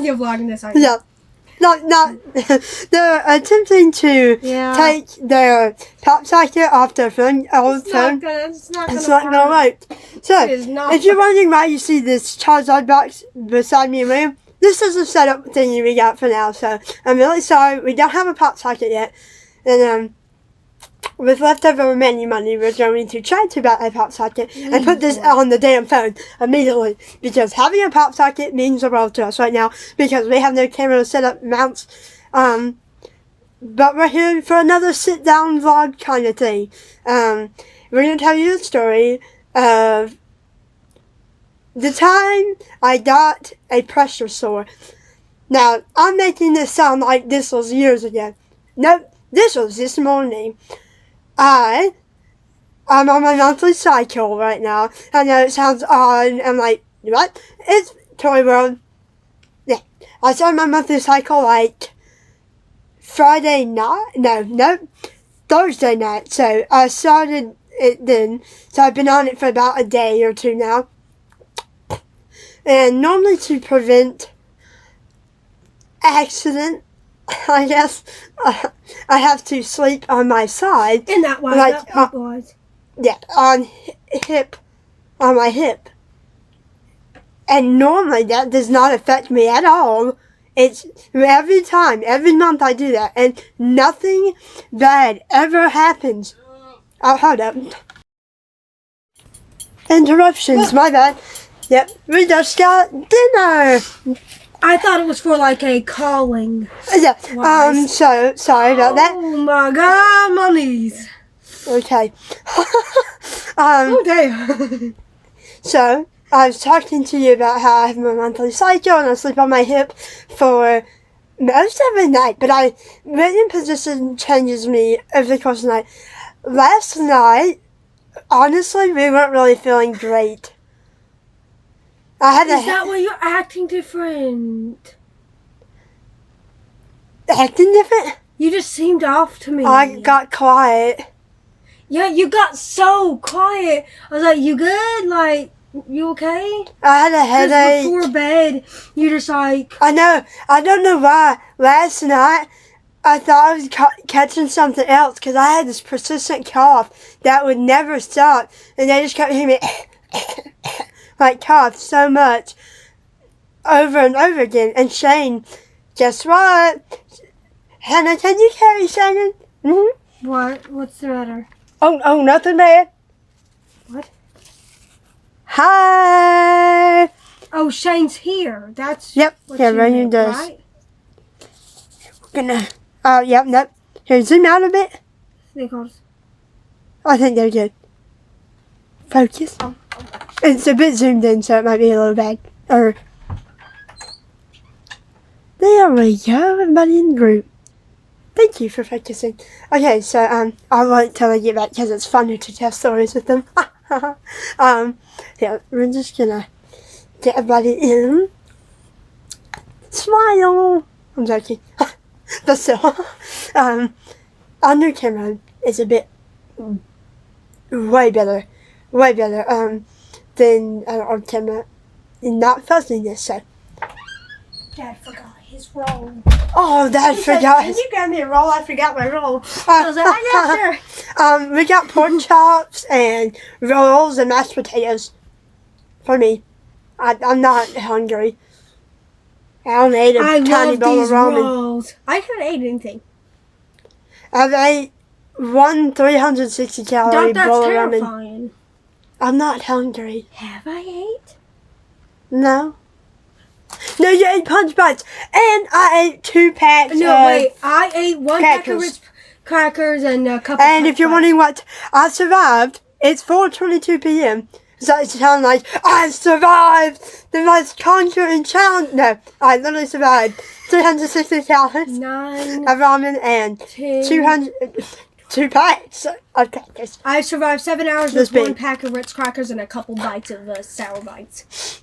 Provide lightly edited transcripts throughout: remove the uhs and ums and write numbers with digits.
You're vlogging this, aren't you? Yeah. Not. They're attempting to take their pop socket off their old phone. It's not gonna work. So, if you're wondering why you see this Charizard box beside me and William, this is a setup thingy we got for now. So, I'm really sorry. We don't have a pop socket yet. And, with leftover remaining money, we're going to try to buy a pop socket and put this on the damn phone immediately. Because having a pop socket means the world to us right now. Because we have no camera setup mounts. But we're here for another sit-down vlog kind of thing. We're going to tell you the story of the time I got a pressure sore. Now, I'm making this sound like this was years ago. Nope, this was this morning. I'm on my monthly cycle right now. I know it sounds odd. I'm like, what? It's Toy World. Yeah. I started my monthly cycle like Friday night. No. Thursday night. So I started it then. So I've been on it for about a day or two now. And normally to prevent accident, I guess, I have to sleep on my side. In that way, like, yeah, on my hip. And normally that does not affect me at all. It's every month I do that, and nothing bad ever happens. Oh, hold up. Interruptions, my bad. Yep, we just got dinner. I thought it was for like a calling. Yeah. So sorry about that. Oh my God, my knees. Okay. Oh damn. So I was talking to you about how I have my monthly cycle and I sleep on my hip for most of the night, but William position changes me over the course of the night. Last night, honestly, we weren't really feeling great. Is that why you're acting different? Acting different? You just seemed off to me. I got quiet. Yeah, you got so quiet. I was like, you good? Like, you okay? I had a headache. Before bed, you just like... I know. I don't know why. Last night, I thought I was catching something else because I had this persistent cough that would never stop. And they just kept hearing me... like cough so much over and over again. And Shane, guess what? Hannah, can you carry Shannon? Mm-hmm. What? What's the matter? Oh, nothing bad. What? Hi. Oh, Shane's here. That's yep. What Yeah, Ryan does. Right? We're gonna. Oh, yep. Nope. Here, zoom out a bit. I think they're good. Focus. Oh. It's a bit zoomed in, so it might be a little bad. There we go, everybody in the group. Thank you for focusing. Okay, so I'll wait till I get back because it's funner to tell stories with them. Yeah, we're just gonna get everybody in. Smile. I'm joking, but still, under camera is a bit way better. Than on camera, and not fuzziness. So, Dad forgot his roll. Oh, Dad forgot. Can you grab me a roll? I forgot my roll. I was like, yeah, sure. We got pork chops and rolls and mashed potatoes. For me, I'm not hungry. I only ate a tiny bowl of ramen. Rolls. I haven't ate anything. I've ate one 360 calorie bowl of ramen. Terrifying. I'm not hungry. Have I ate? No. No, you ate Punch Bites. And I ate 2 packs I ate 1 pack of Ritz crackers and a couple And if you're wondering what, I survived. It's 4:22 p.m. So it sounds like, I survived the most conquering challenge. No, I literally survived 360 calories 9 of ramen and 2 packs of crackers. I survived 7 hours with 1 pack of Ritz crackers and a couple bites of Sour Bites.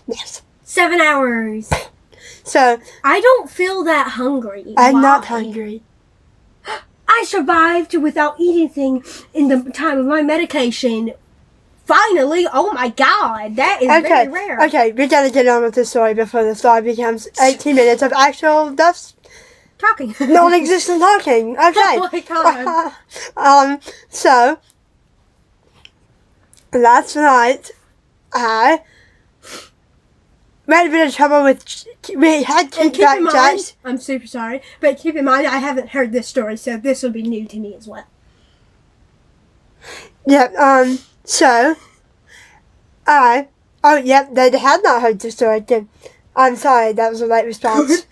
Yes. 7 hours. So I don't feel that hungry. I'm not hungry. I survived without eating anything in the time of my medication finally! Oh my god, that is very rare. Okay, we gotta get on with this story before the story becomes 18 minutes of actual Talking. non-existent talking. Okay. Oh my god. So last night I had a bit of trouble with. We had kickback jacks. I'm super sorry, but keep in mind I haven't heard this story, so this will be new to me as well. Yeah. So they had not heard the story. I'm sorry, that was a late response.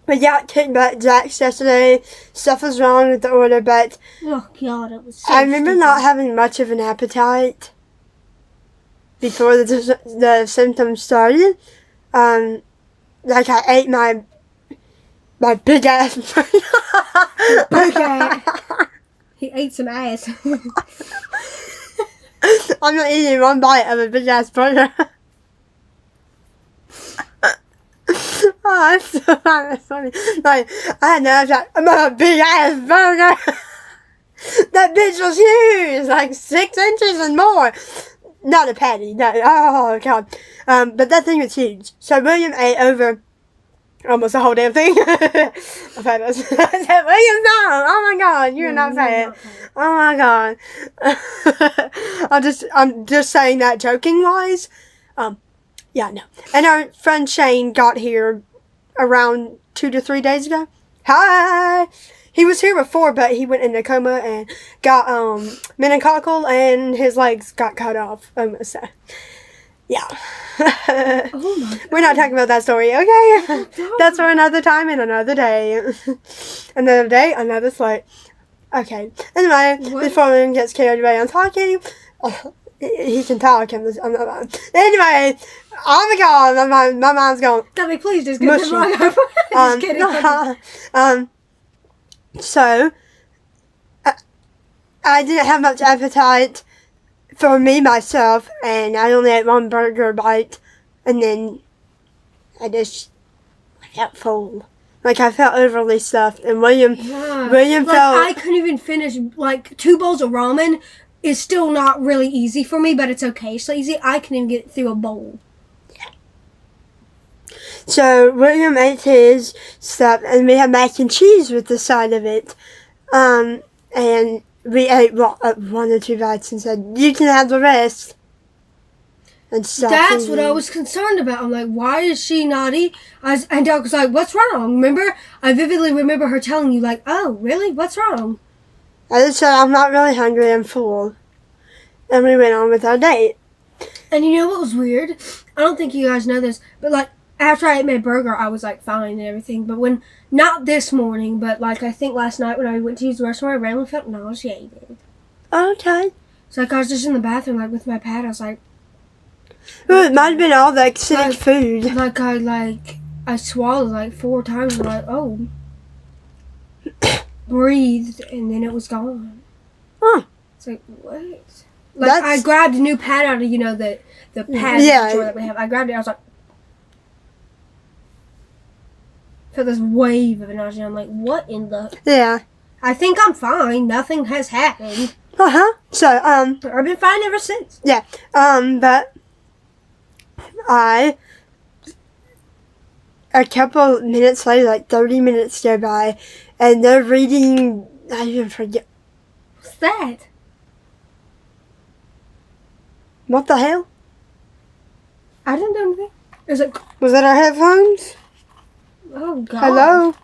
We got kickback jacks yesterday. Stuff was wrong with the order, but oh god, it was so I remember stupid. not having much of an appetite before the symptoms started. Like I ate my big ass. Okay. He ate some ass. I'm not eating one bite of a big ass burger. Oh, that's funny. Like, I had no appetite. I'm a big ass burger. That bitch was huge, like 6 inches and more. Not a patty, no. Oh god. But that thing was huge. So William ate over almost the whole damn thing. I said, William, no! Oh my god, you're not fat. Oh my god. I'm just saying that joking wise. Yeah, no. And our friend Shane got here around 2 to 3 days ago. Hi! He was here before, but he went into coma and got meningococcal and his legs got cut off almost. So, yeah. Oh my god. We're not talking about that story, okay? That's for another time and another day. Another day, another slight. Okay. Anyway, before William gets carried away on talking, he can talk. I'm not. Anyway, oh my god, my mind's going. Debbie, please just get the wrong over. Just kidding. So, I didn't have much appetite for me, myself, and I only ate one burger bite, and then I got full. Like, I felt overly stuffed, and William felt... I couldn't even finish, 2 bowls of ramen is still not really easy for me, but it's okay. It's so easy, I couldn't even get through a bowl. So, William ate his stuff, and we had mac and cheese with the side of it. And we ate 1 or 2 bites and said, you can have the rest. And stuff. That's what I was concerned about. I'm like, why is she not eat? And Doc was like, what's wrong? Remember? I vividly remember her telling you, like, oh, really? What's wrong? I just said, I'm not really hungry, I'm full. And we went on with our date. And you know what was weird? I don't think you guys know this, but, after I ate my burger, I was, fine and everything. But not this morning, but, I think last night when I went to use the restroom, I randomly felt nauseated. Okay. So, I was just in the bathroom, with my pad. I was like... Well, it might have been all the acidic food. I swallowed, 4 times. And oh. Breathed, and then it was gone. Huh. It's like, what? I grabbed a new pad out of, the pad drawer that we have. I grabbed it, I was like... felt this wave of nausea. I'm like, what in the... Yeah. I think I'm fine. Nothing has happened. Uh-huh. So, I've been fine ever since. Yeah. But... a couple minutes later, 30 minutes go by, and they're reading... I even forget. What's that? What the hell? I didn't do anything. It was like... Was that our headphones? Oh, God. Hello?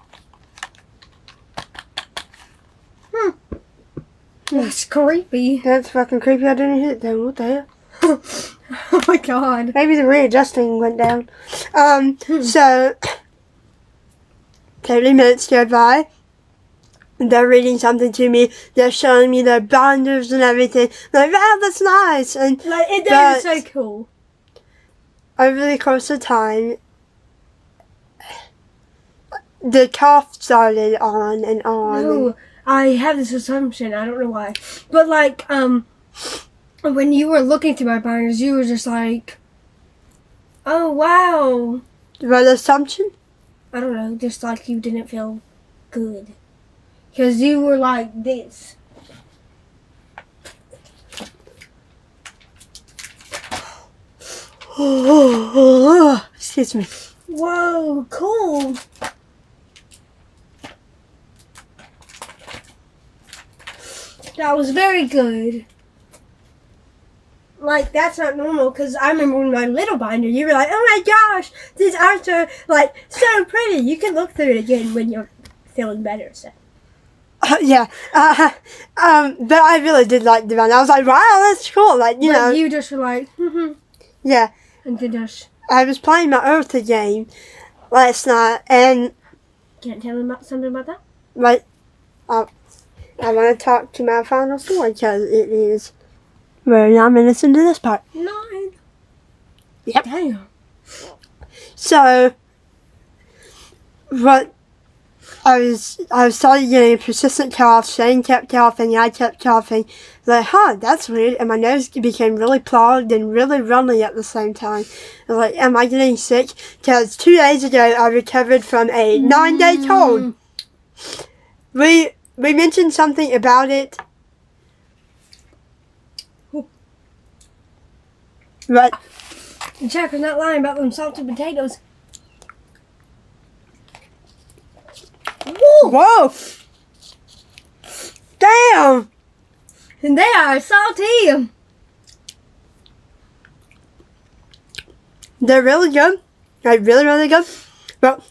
That's creepy. That's fucking creepy. I didn't hit it down. What the hell? Oh my god. Maybe the readjusting went down. So 30 minutes go by. They're reading something to me. They're showing me their binders and everything. I'm like, wow, that's nice. And It's so cool. Over the course of time, the cough started on and on. No, I have this assumption. I don't know why. But when you were looking through my binders, you were just like, oh, wow. What assumption? I don't know, just you didn't feel good. Because you were like this. Excuse me. Whoa, cool. That was very good. Like, that's not normal, because I remember when my little binder, you were like, oh my gosh, these arts are, like, so pretty. You can look through it again when you're feeling better, so. Yeah. But I really did like the band. I was like, wow, that's cool. Like, you know. You just were like, Yeah. And then just. I was playing my Eartha game last night, and. Can't tell them something about that? Like, I want to talk to my final story, because it is very 9 minutes into this part. 9. Yep. Damn. So, what I started getting a persistent cough. Shane kept coughing. I kept coughing. Like, that's weird. And my nose became really clogged and really runny at the same time. I was like, am I getting sick? Because 2 days ago, I recovered from a 9-day cold. We mentioned something about it. But Jack was not lying about them salted potatoes. Woo! Whoa! Damn! And they are salty. They're really good. Like, really, really good. But,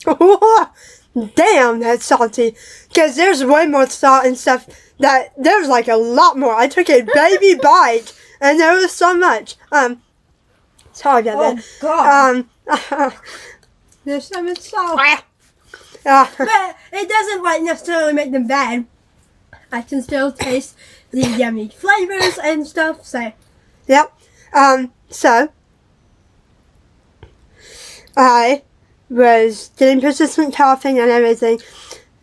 damn, that's salty. Because there's way more salt and stuff. There's like a lot more. I took a baby bite, and there was so much. Sorry about that. God. There's so much salt. But it doesn't like necessarily make them bad. I can still taste the yummy flavors and stuff. So. Yep. So I was getting persistent coughing and everything.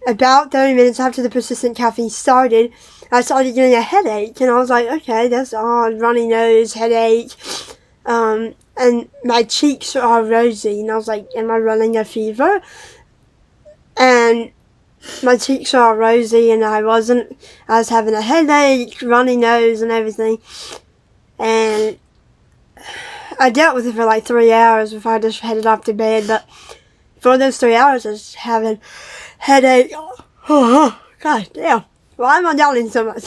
About 30 minutes after the persistent coughing started, I started getting a headache, and I was like, okay, that's odd. Runny nose, headache. And my cheeks are rosy, and I was like, am I running a fever? And my cheeks are rosy, and I wasn't. I was having a headache, runny nose, and everything. And I dealt with it for like 3 hours before I just headed off to bed. But for those 3 hours, I was having headache. Oh, God damn. Why am I yawning so much?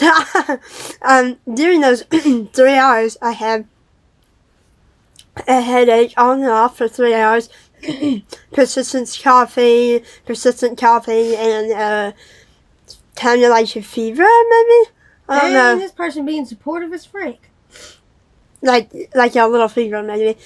During those 3 hours, I had a headache on and off for 3 hours. persistent coughing, and kind of like a fever, maybe? I don't know. This person being supportive as frick. Like a little fever, maybe.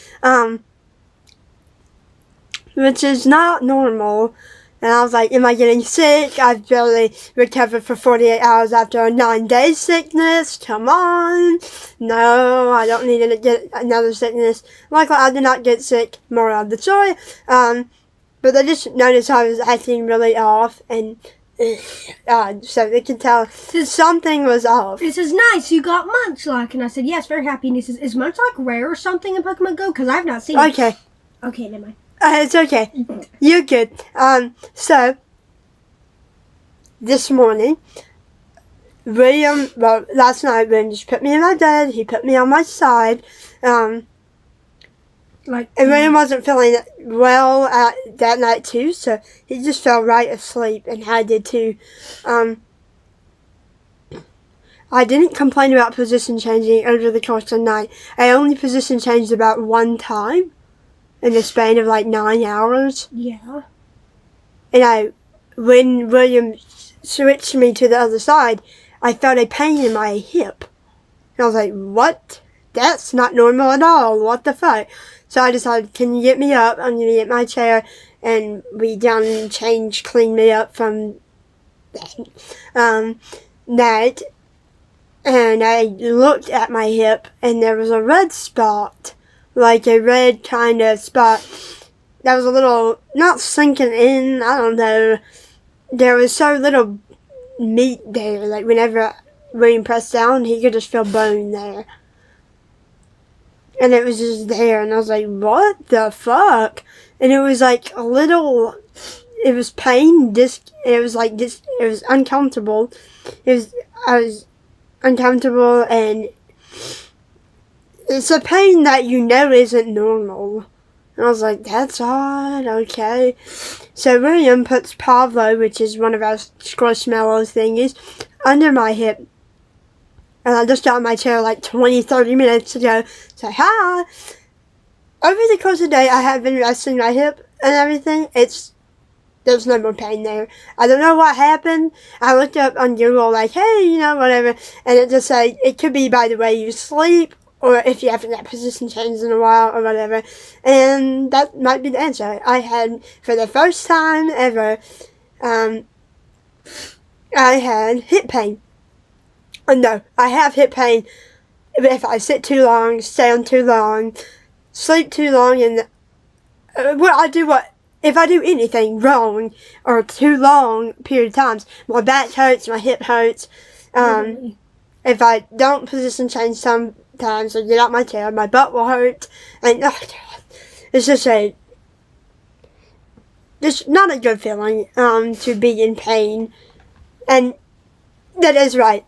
Which is not normal. And I was like, am I getting sick? I've barely recovered for 48 hours after a 9-day sickness. Come on. No, I don't need to get another sickness. Luckily, I did not get sick. Moral of the story. But I just noticed I was acting really off. And so they could tell something was off. This is nice. You got Munchlack. And I said, yes, very happy. And he says, is Munchlack rare or something in Pokemon Go? Because I've not seen it. Okay. Okay, never mind. It's okay. You're good. So, this morning, last night, William just put me in my bed. He put me on my side. And William wasn't feeling well that night, too, so he just fell right asleep, and I did, too. I didn't complain about position changing over the course of the night. I only position changed about 1 time. In the span of like 9 hours. Yeah. And when William switched me to the other side, I felt a pain in my hip. And I was like, what? That's not normal at all. What the fuck? So I decided, can you get me up? I'm going to get my chair. And we down and clean me up from that. And I looked at my hip, and there was a red spot. Like a red kind of spot that was a little, not sinking in, I don't know. There was so little meat there, like whenever William pressed down, he could just feel bone there. And it was just there, and I was like, what the fuck? And it was like a little, it was pain, it was uncomfortable. I was uncomfortable, and it's a pain that you know isn't normal. And I was like, that's odd, okay. So William puts Pablo, which is one of our squishmallow thingies, under my hip. And I just got in my chair like 20-30 minutes ago. So, hi! Over the course of the day, I have been resting my hip and everything. There's no more pain there. I don't know what happened. I looked up on Google like, hey, whatever. And it just said, it could be by the way you sleep, or if you haven't had position change in a while, or whatever. And that might be the answer. I had, for the first time ever, I had hip pain. No, I have hip pain if I sit too long, stand too long, sleep too long, and if I do anything wrong or too long period of times, my back hurts, my hip hurts. If I don't position change sometimes or get out my chair, my butt will hurt, and it's just not a good feeling to be in pain, and that is right.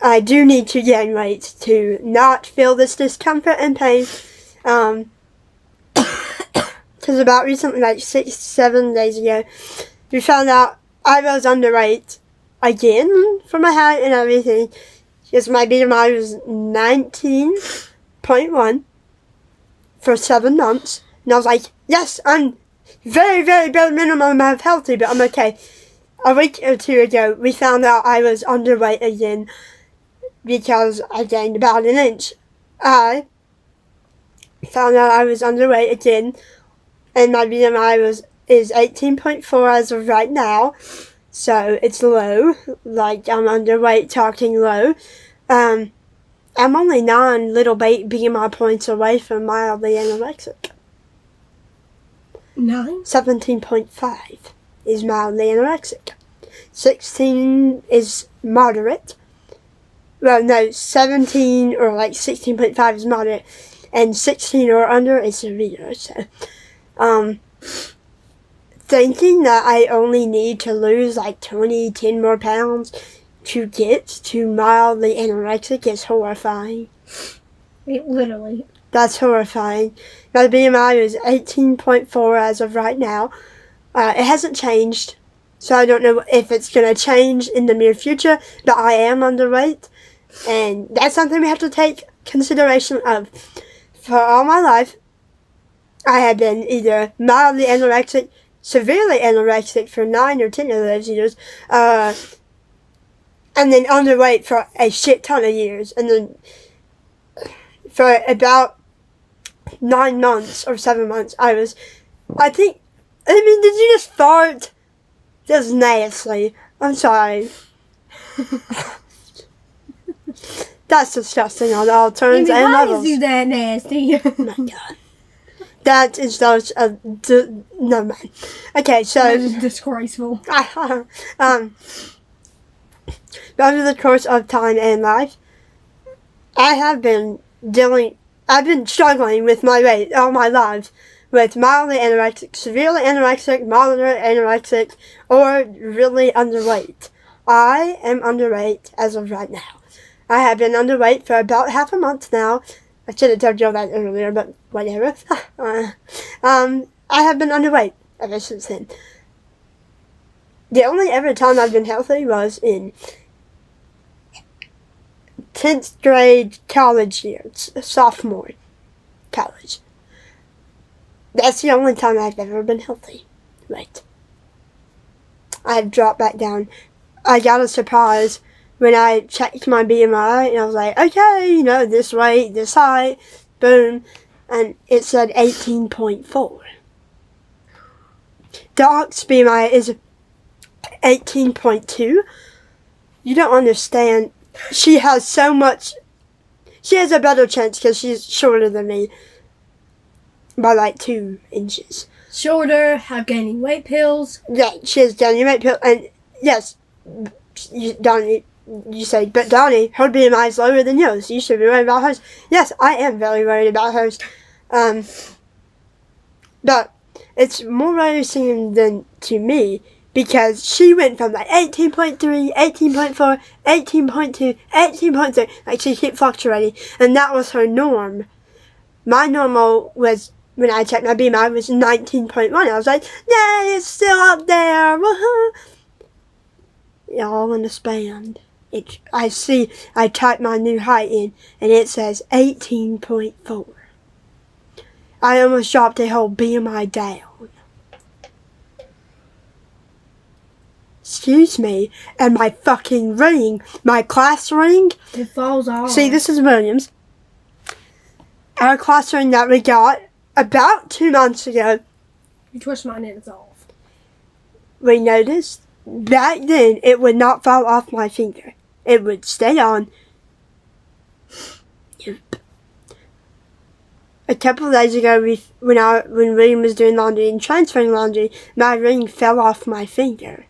I do need to gain weight to not feel this discomfort and pain. Because about recently, like 6-7 days ago, we found out I was underweight again for my height and everything. Because my BMI was 19.1 for 7 months. And I was like, yes, I'm very, very bare minimum of healthy, but I'm okay. A week or two ago, we found out I was underweight again. Because I gained about an inch. I found out I was underweight again, and my BMI is 18.4 as of right now, so it's low, like I'm underweight talking low. I'm only 9 little BMI points away from mildly anorexic. 9? 17.5 is mildly anorexic. 16 is moderate. Well, no, 17 or like 16.5 is moderate, and 16 or under is severe. So, thinking that I only need to lose like 10 more pounds to get to mildly anorexic is horrifying. Literally. That's horrifying. My BMI is 18.4 as of right now. It hasn't changed, so I don't know if it's going to change in the near future, but I am underweight. And that's something we have to take consideration of. For all my life, I have been either mildly anorexic, severely anorexic for 9 or 10 of those years, and then underweight for a shit ton of years. And then for about 9 months or 7 months, did you just fart? That was nasty. I'm sorry. That's disgusting on all terms and levels. Why is you that nasty? Oh my god. That is just no man. Okay, so that is disgraceful. Over the course of time and life, I've been struggling with my weight all my life, with mildly anorexic, severely anorexic, moderate anorexic, or really underweight. I am underweight as of right now. I have been underweight for about half a month now. I should have told you all that earlier, but whatever. I have been underweight ever since then. The only ever time I've been healthy was in 10th grade college year, sophomore college. That's the only time I've ever been healthy. Right. I've dropped back down. I got a surprise when I checked my BMI, and I was like, okay, this weight, this height, boom, and it said 18.4. Doc's BMI is 18.2. You don't understand. She has a better chance because she's shorter than me by like 2 inches. Shorter, have gaining weight pills. Yeah, she has gaining weight pills, and yes, Donny, you say, but Donny, her BMI is lower than yours. You should be worried about hers. Yes, I am very worried about hers. But it's more worrisome than to me Because she went from like 18.3, 18.4, 18.2, 18.3. Like she kept fluctuating. And that was her norm. My normal was, when I checked my BMI, was 19.1. I was like, yay, it's still up there. Woohoo. Y'all understand. I typed my new height in, and it says 18.4. I almost dropped a whole BMI down. Excuse me, and my fucking ring, my class ring. It falls off. See, this is William's. Our class ring that we got about 2 months ago. You twist mine and it's off. We noticed back then it would not fall off my finger. It would stay on. Yep. A couple of days ago, when William was doing laundry and transferring laundry, my ring fell off my finger.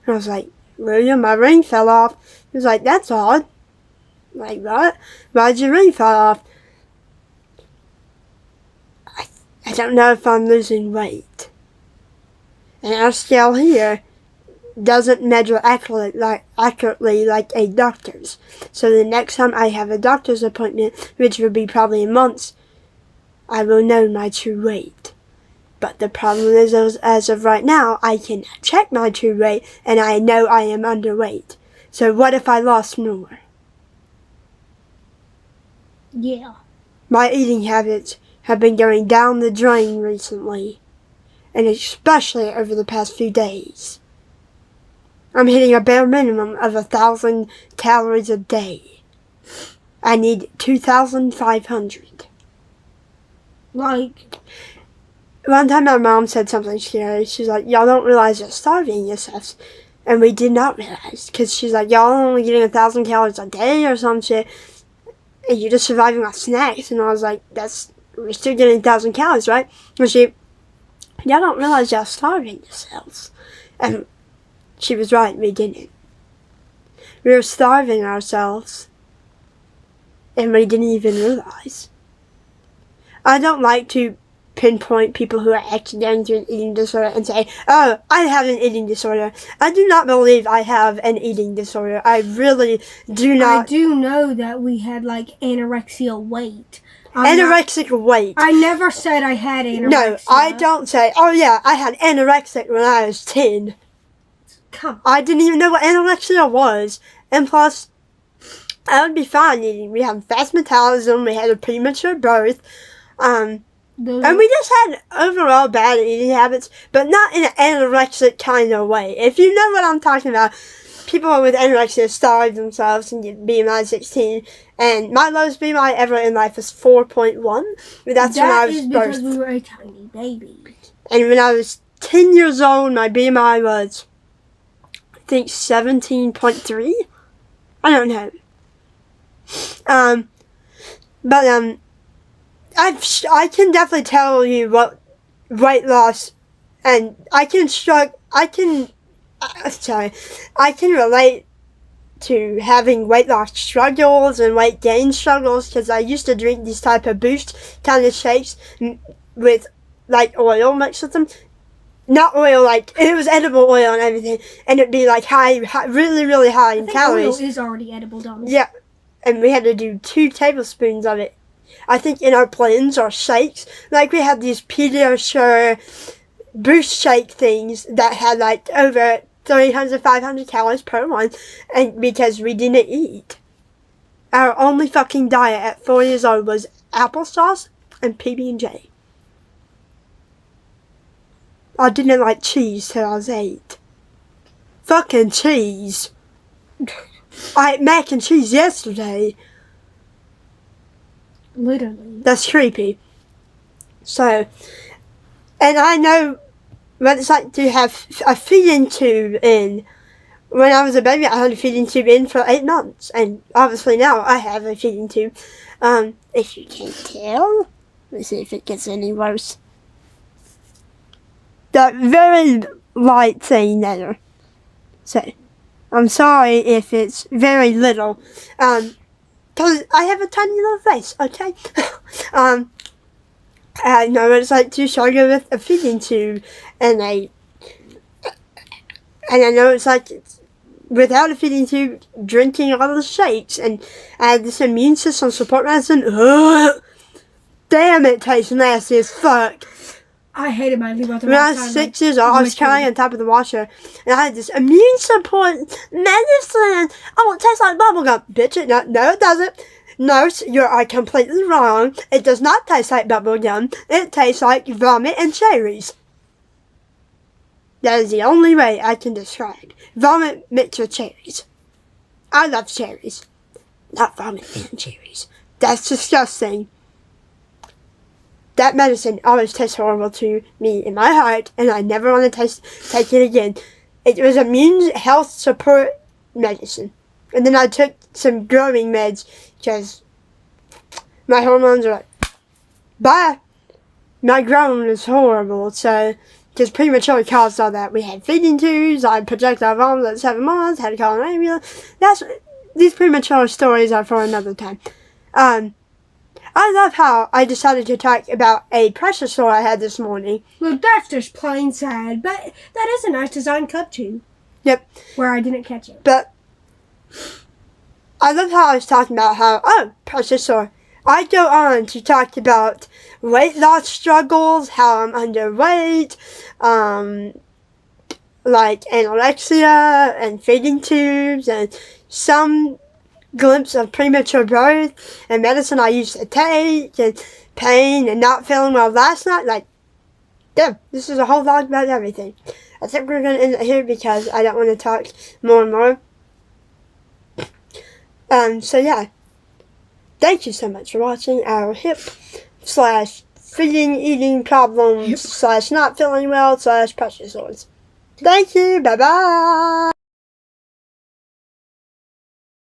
I was like, William, my ring fell off. He was like, that's odd. I'm like, what? Why'd your ring fall off? I don't know if I'm losing weight. And our scale here doesn't measure accurately like a doctor's. So the next time I have a doctor's appointment, which will be probably in months, I will know my true weight. But the problem is, as of right now, I cannot check my true weight, and I know I am underweight. So what if I lost more? Yeah. My eating habits have been going down the drain recently, and especially over the past few days. I'm hitting a bare minimum of 1,000 calories a day. I need 2,500. Like... One time my mom said something scary. She's like, y'all don't realize you're starving yourselves. And we did not realize. Because she's like, y'all are only getting 1,000 calories a day or some shit. And you're just surviving off snacks. And I was like, we're still getting 1,000 calories, right? And y'all don't realize y'all starving yourselves. And she was right, we didn't. We were starving ourselves. And we didn't even realize. I don't like to pinpoint people who are actually going through an eating disorder and say, oh, I have an eating disorder. I do not believe I have an eating disorder. I really do not. I do know that we had like anorexia weight. Anorexic weight. I never said I had anorexia. No, I don't say, oh yeah, I had anorexic when I was 10. Come on. I didn't even know what anorexia was. And plus, I would be fine eating. We had fast metabolism, we had a premature birth, and we just had overall bad eating habits, but not in an anorexic kind of way. If you know what I'm talking about, people with anorexia starve themselves and get BMI 16. And my lowest BMI ever in life was 4.1. That's when I was birthed. That is because we were a tiny baby. And when I was 10 years old, my BMI was, I think, 17.3. I don't know. I can definitely tell you what weight loss, and I can relate to having weight loss struggles and weight gain struggles, because I used to drink these type of boost kind of shakes with like oil mixed with them. Not oil, like it was edible oil and everything, and it'd be like high really, really high in calories. Oil is already edible, Donny. Yeah, and we had to do 2 tablespoons of it. I think in our blends or shakes, like we had these Pediasure boost shake things that had like over 300, 500 calories per one, and because we didn't eat. Our only fucking diet at 4 years old was applesauce and PB&J. I didn't like cheese till I was 8. Fucking cheese. I ate mac and cheese yesterday. Literally. That's creepy. So, and I know what it's like to have a feeding tube in. When I was a baby, I had a feeding tube in for 8 months. And obviously now I have a feeding tube. If you can't tell. Let's see if it gets any worse. That very light thing there. So, I'm sorry if it's very little. Because I have a tiny little face, okay? I know what it's like to struggle with a feeding tube and a And I know it's like, without a feeding tube, drinking all the shakes, and I had this immune system support medicine. Ugh. Damn, it tastes nasty as fuck. I hated my leave out the When I was 6 years old, I was crying on top of the washer, and I had this immune support medicine. Oh, it tastes like bubblegum. Bitch, no, it doesn't. Nurse, you are completely wrong. It does not taste like bubblegum. It tastes like vomit and cherries. That is the only way I can describe. Vomit mixed with cherries. I love cherries. Not vomit and cherries. That's disgusting. That medicine always tastes horrible to me in my heart, and I never want to take it again. It was immune health support medicine. And then I took some growing meds, because my hormones are like, bye. My growing is horrible, so, because premature caused all that. We had feeding tubes, I projectile vomit at 7 months, had to call an ambulance. These premature stories are for another time. I love how I decided to talk about a pressure sore I had this morning. Well, that's just plain sad, but that is a nice design cup too. Yep. Where I didn't catch it. But I love how I was talking about how, pressure sore. I go on to talk about weight loss struggles, how I'm underweight, like anorexia and feeding tubes, and some glimpse of premature birth and medicine I used to take, and pain and not feeling well last night. Like, damn, this is a whole vlog about everything. I think we're going to end it here because I don't want to talk more and more. So yeah, thank you so much for watching our hip/feeding, eating problems / not feeling well / pressure sores. Thank you, bye bye.